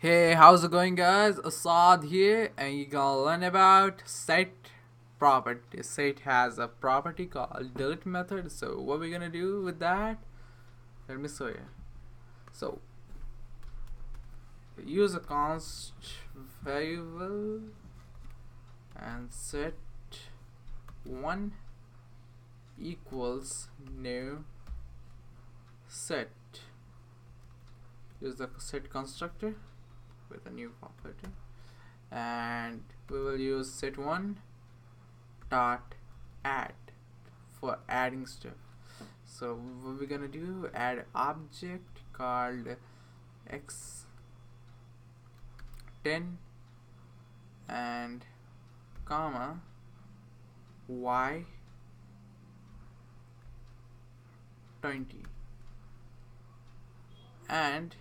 Hey, how's it going, guys? Assad here, and you're gonna learn about set property. Set has a property called delete method. So what we're gonna do with that? Let me show you. So use a const variable and set one equals new set. Use the set constructor with a new property, and we will use set1 dot add for adding stuff. So what we're gonna do, add object called x10 and comma y20, and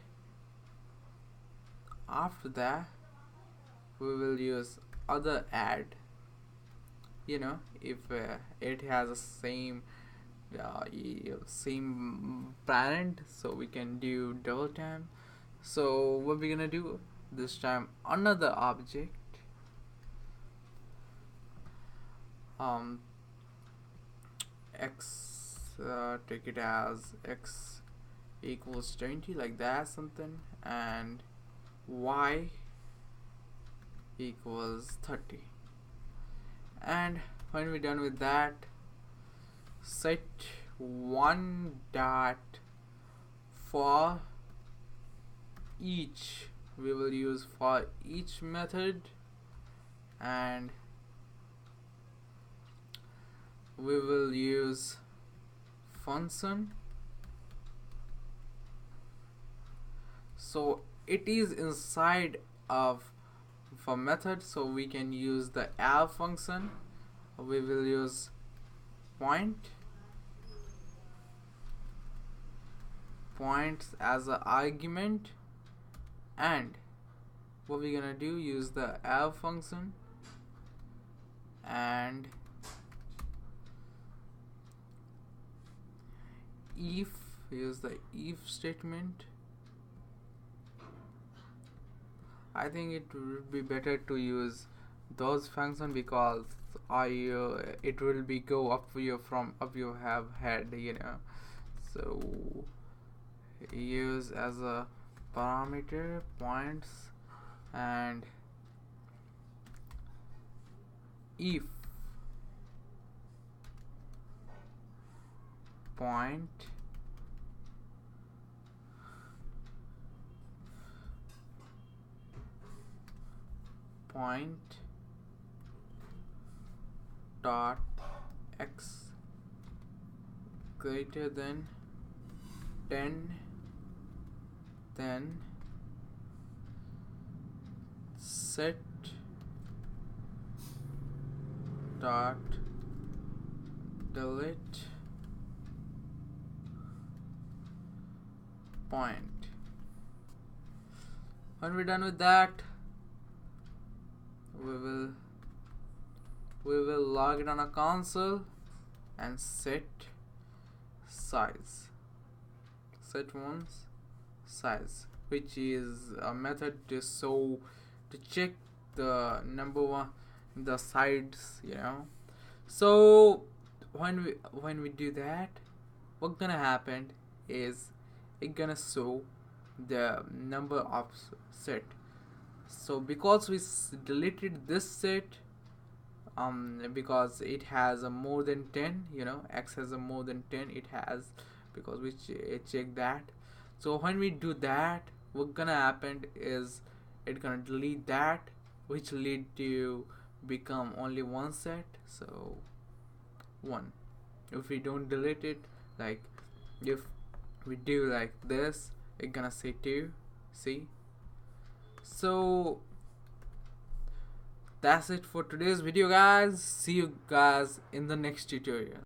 after that we will use other add. If it has the same parent, so we can do double time. So what we're gonna do this time, another object, x, take it as x equals 20, like that something, and y equals 30. And when we're done with that, set one dot for each. We will use for each method, and we will use function. So it is inside of for method, so we can use the add function. We will use points as an argument, and what we're gonna do, use the add function, and if use the if statement. I think it would be better to use those functions because it will be go up your from up you have had, so use as a parameter points, and if point dot x greater than 10, then set dot delete point. When we're done with that, we will log it on a console and set one's size, which is a method to check the number one, the sides, so when we do that, what's gonna happen is it gonna show the number of set. So because we deleted this set, because it has a more than 10, x has a more than 10, it has, because we check that. So when we do that, what's gonna happen is it gonna delete that, which lead to become only one set. So one, if we don't delete it, like if we do like this, it gonna say 2. See, so that's it for today's video, guys. See you guys in the next tutorial.